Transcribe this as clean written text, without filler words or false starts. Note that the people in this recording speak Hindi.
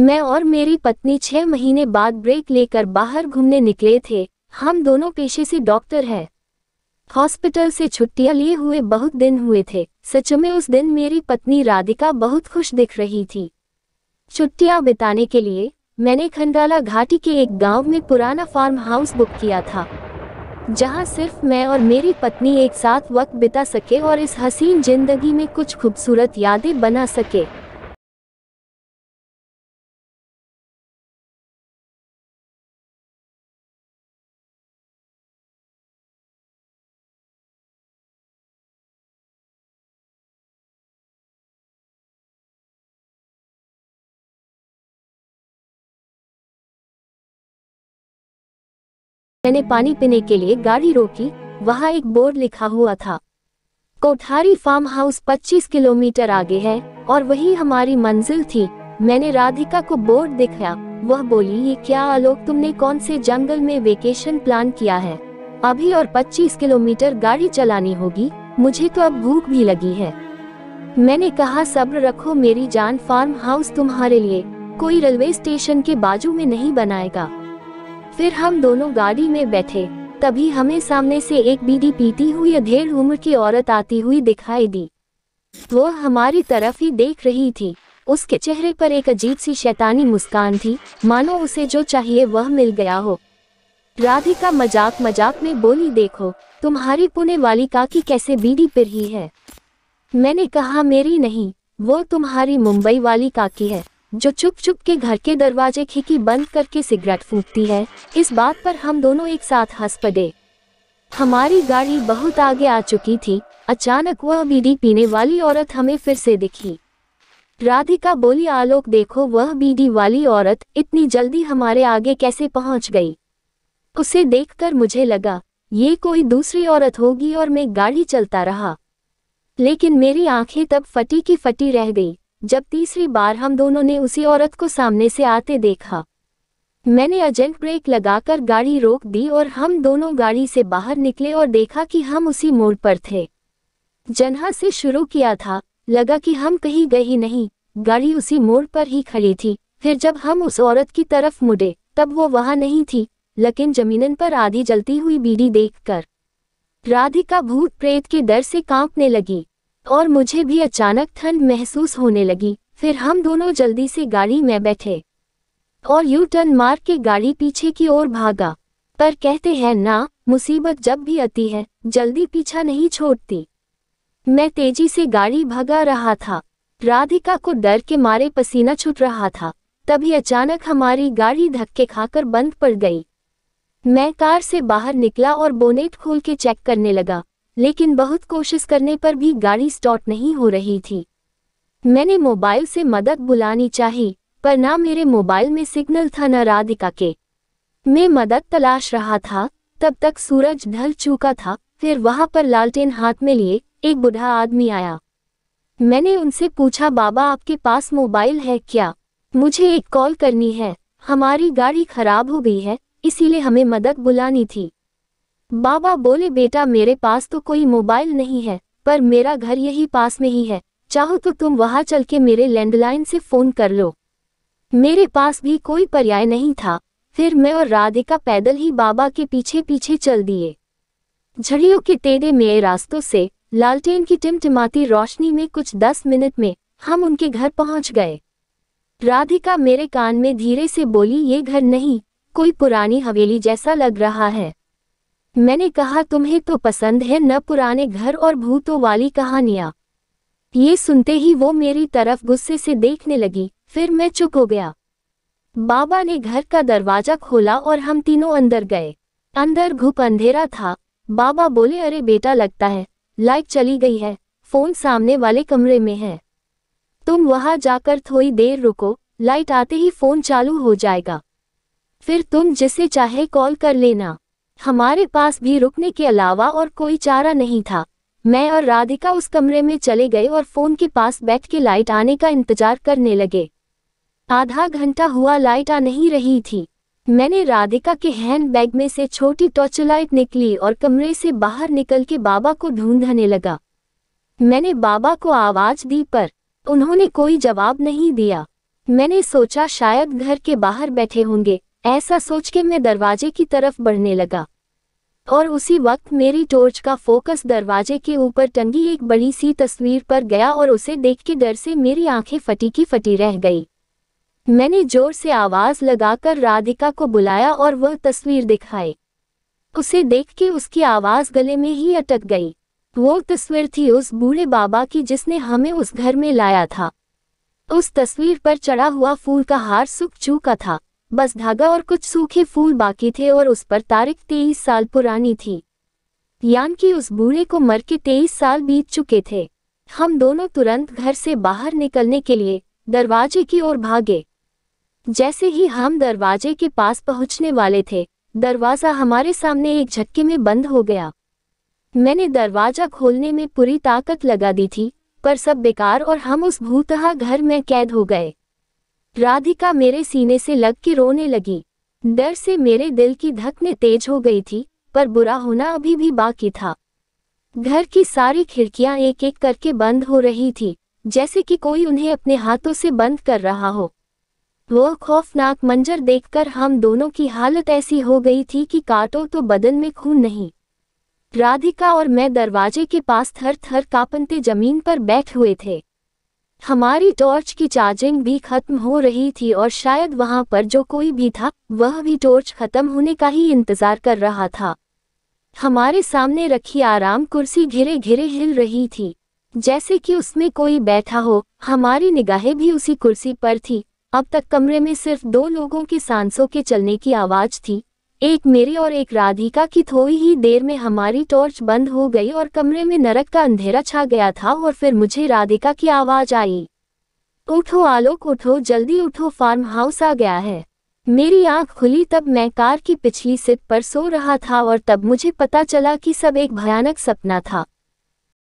मैं और मेरी पत्नी 6 महीने बाद ब्रेक लेकर बाहर घूमने निकले थे। हम दोनों पेशे से डॉक्टर हैं। हॉस्पिटल से छुट्टियां लिए हुए बहुत दिन हुए थे। सच में उस दिन मेरी पत्नी राधिका बहुत खुश दिख रही थी। छुट्टियां बिताने के लिए मैंने खंडाला घाटी के एक गांव में पुराना फार्म हाउस बुक किया था, जहां सिर्फ मैं और मेरी पत्नी एक साथ वक्त बिता सके और इस हसीन जिंदगी में कुछ खूबसूरत यादें बना सके। मैंने पानी पीने के लिए गाड़ी रोकी। वहां एक बोर्ड लिखा हुआ था, कोठारी फार्म हाउस 25 किलोमीटर आगे है, और वही हमारी मंजिल थी। मैंने राधिका को बोर्ड दिखाया। वह बोली, ये क्या आलोक, तुमने कौन से जंगल में वेकेशन प्लान किया है? अभी और 25 किलोमीटर गाड़ी चलानी होगी, मुझे तो अब भूख भी लगी है। मैंने कहा, सब्र रखो मेरी जान, फार्म हाउस तुम्हारे लिए कोई रेलवे स्टेशन के बाजू में नहीं बनाएगा। फिर हम दोनों गाड़ी में बैठे। तभी हमें सामने से एक बीड़ी पीती हुई अधेड़ उम्र की औरत आती हुई दिखाई दी। वो हमारी तरफ ही देख रही थी। उसके चेहरे पर एक अजीब सी शैतानी मुस्कान थी, मानो उसे जो चाहिए वह मिल गया हो। राधिका मजाक मजाक में बोली, देखो तुम्हारी पुणे वाली काकी कैसे बीड़ी पी रही है। मैंने कहा, मेरी नहीं, वो तुम्हारी मुंबई वाली काकी है, जो चुप चुप के घर के दरवाजे खिड़की बंद करके सिगरेट फूंकती है। इस बात पर हम दोनों एक साथ हंस पड़े। हमारी गाड़ी बहुत आगे आ चुकी थी। अचानक वह बीड़ी पीने वाली औरत हमें फिर से दिखी। राधिका बोली, आलोक देखो, वह बीड़ी वाली औरत इतनी जल्दी हमारे आगे कैसे पहुंच गई। उसे देखकर मुझे लगा ये कोई दूसरी औरत होगी और मैं गाड़ी चलता रहा। लेकिन मेरी आंखें तब फटी की फटी रह गई जब तीसरी बार हम दोनों ने उसी औरत को सामने से आते देखा। मैंने अर्जेंट ब्रेक लगाकर गाड़ी रोक दी और हम दोनों गाड़ी से बाहर निकले और देखा कि हम उसी मोड़ पर थे जहां से शुरू किया था। लगा कि हम कहीं गए ही नहीं, गाड़ी उसी मोड़ पर ही खड़ी थी। फिर जब हम उस औरत की तरफ मुड़े तब वो वहां नहीं थी, लेकिन जमीन पर आधी जलती हुई बीड़ी देखकर राधिका भूत प्रेत के डर से कांपने लगी और मुझे भी अचानक ठंड महसूस होने लगी। फिर हम दोनों जल्दी से गाड़ी में बैठे और यू टर्न मार के गाड़ी पीछे की ओर भागा। पर कहते हैं ना, मुसीबत जब भी आती है जल्दी पीछा नहीं छोड़ती। मैं तेजी से गाड़ी भगा रहा था। राधिका को डर के मारे पसीना छूट रहा था। तभी अचानक हमारी गाड़ी धक्के खाकर बंद पड़ गई। मैं कार से बाहर निकला और बोनेट खोल के चेक करने लगा, लेकिन बहुत कोशिश करने पर भी गाड़ी स्टार्ट नहीं हो रही थी। मैंने मोबाइल से मदद बुलानी चाही, पर ना मेरे मोबाइल में सिग्नल था न राधिका के। मैं मदद तलाश रहा था। तब तक सूरज ढल चुका था। फिर वहां पर लालटेन हाथ में लिए एक बूढ़ा आदमी आया। मैंने उनसे पूछा, बाबा आपके पास मोबाइल है क्या? मुझे एक कॉल करनी है, हमारी गाड़ी खराब हो गई है, इसीलिए हमें मदद बुलानी थी। बाबा बोले, बेटा मेरे पास तो कोई मोबाइल नहीं है, पर मेरा घर यही पास में ही है, चाहो तो तुम वहां चल के मेरे लैंडलाइन से फोन कर लो। मेरे पास भी कोई पर्याय नहीं था। फिर मैं और राधिका पैदल ही बाबा के पीछे पीछे चल दिए। झड़ियों के टेढ़े मेढ़े रास्तों से लालटेन की टिमटिमाती रोशनी में कुछ 10 मिनट में हम उनके घर पहुंच गए। राधिका मेरे कान में धीरे से बोली, ये घर नहीं, कोई पुरानी हवेली जैसा लग रहा है। मैंने कहा, तुम्हें तो पसंद है न पुराने घर और भूतों वाली कहानियां। ये सुनते ही वो मेरी तरफ गुस्से से देखने लगी। फिर मैं चुप हो गया। बाबा ने घर का दरवाजा खोला और हम तीनों अंदर गए। अंदर घुप अंधेरा था। बाबा बोले, अरे बेटा लगता है लाइट चली गई है, फोन सामने वाले कमरे में है, तुम वहां जाकर थोड़ी देर रुको, लाइट आते ही फोन चालू हो जाएगा, फिर तुम जिसे चाहे कॉल कर लेना। हमारे पास भी रुकने के अलावा और कोई चारा नहीं था। मैं और राधिका उस कमरे में चले गए और फोन के पास बैठ के लाइट आने का इंतजार करने लगे। आधा घंटा हुआ, लाइट आ नहीं रही थी। मैंने राधिका के हैंडबैग में से छोटी टॉर्च लाइट निकली और कमरे से बाहर निकल के बाबा को ढूंढने लगा। मैंने बाबा को आवाज दी पर उन्होंने कोई जवाब नहीं दिया। मैंने सोचा शायद घर के बाहर बैठे होंगे। ऐसा सोच के मैं दरवाजे की तरफ बढ़ने लगा और उसी वक्त मेरी टॉर्च का फोकस दरवाजे के ऊपर टंगी एक बड़ी सी तस्वीर पर गया और उसे देख के डर से मेरी आंखें फटी की फटी रह गई। मैंने जोर से आवाज लगाकर राधिका को बुलाया और वह तस्वीर दिखाई। उसे देख के उसकी आवाज गले में ही अटक गई। वो तस्वीर थी उस बूढ़े बाबा की जिसने हमें उस घर में लाया था। उस तस्वीर पर चढ़ा हुआ फूल का हार सूख चुका था, बस धागा और कुछ सूखे फूल बाकी थे और उस पर तारीख 23 साल पुरानी थी, यानी कि उस बूढ़े को मर के 23 साल बीत चुके थे। हम दोनों तुरंत घर से बाहर निकलने के लिए दरवाजे की ओर भागे। जैसे ही हम दरवाजे के पास पहुंचने वाले थे, दरवाजा हमारे सामने एक झटके में बंद हो गया। मैंने दरवाजा खोलने में पूरी ताकत लगा दी थी, पर सब बेकार और हम उस भूतहा घर में कैद हो गए। राधिका मेरे सीने से लग के रोने लगी। डर से मेरे दिल की धड़कनें तेज हो गई थी, पर बुरा होना अभी भी बाकी था। घर की सारी खिड़कियां एक एक करके बंद हो रही थी, जैसे कि कोई उन्हें अपने हाथों से बंद कर रहा हो। वो खौफनाक मंजर देखकर हम दोनों की हालत ऐसी हो गई थी कि काटो तो बदन में खून नहीं। राधिका और मैं दरवाजे के पास थर थर कांपते जमीन पर बैठ हुए थे। हमारी टॉर्च की चार्जिंग भी खत्म हो रही थी और शायद वहां पर जो कोई भी था वह भी टॉर्च खत्म होने का ही इंतजार कर रहा था। हमारे सामने रखी आराम कुर्सी घिरे घिरे हिल रही थी, जैसे कि उसमें कोई बैठा हो। हमारी निगाहें भी उसी कुर्सी पर थी। अब तक कमरे में सिर्फ दो लोगों की सांसों के चलने की आवाज थी, एक मेरी और एक राधिका की। थोड़ी ही देर में हमारी टॉर्च बंद हो गई और कमरे में नरक का अंधेरा छा गया था और फिर मुझे राधिका की आवाज आई, उठो आलोक उठो, जल्दी उठो, फार्म हाउस आ गया है। मेरी आंख खुली तब मैं कार की पिछली सीट पर सो रहा था और तब मुझे पता चला कि सब एक भयानक सपना था।